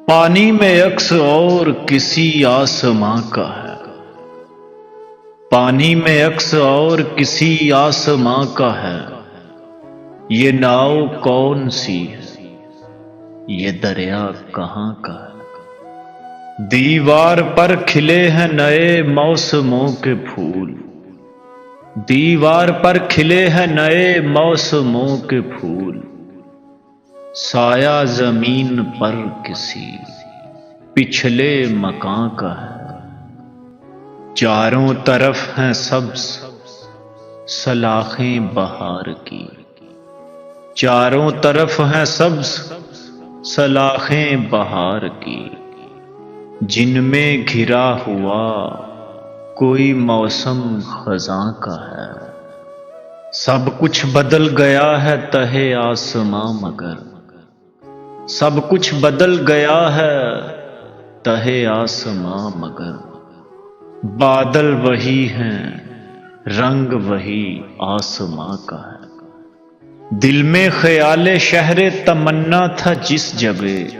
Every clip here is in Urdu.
پانی میں عکس اور کسی آسماں کا ہے۔ پانی میں عکس اور کسی آسماں کا ہے۔ یہ ناؤ کون سی ہے؟ یہ دریا کہاں کا ہے؟ دیوار پر کھلے ہیں نئے موسموں کے پھول۔ دیوار پر کھلے ہیں نئے موسموں کے پھول۔ سایہ زمین پر کسی پچھلے مکاں کا ہے۔ چاروں طرف ہیں سبز سلاخیں بہار کی۔ چاروں طرف ہیں سبز سلاخیں بہار کی، جن میں گھرا ہوا کوئی موسم خزاں کا ہے۔ سب کچھ بدل گیا ہے تہہ آسماں مگر، سب کچھ بدل گیا ہے تہہ آسماں مگر، بادل وہی ہیں رنگ وہی آسماں کا ہے۔ دل میں خیال شہر تمنا تھا جس جگہ،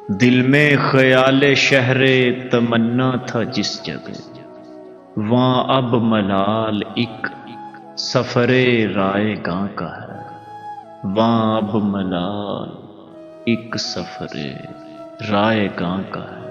دل میں خیال شہر تمنا تھا جس جگہ، وہاں اب ملال ایک سفر رائے گاں کا ہے۔ وہاں اب ملال ایک سفر رائے گاں کا ہے۔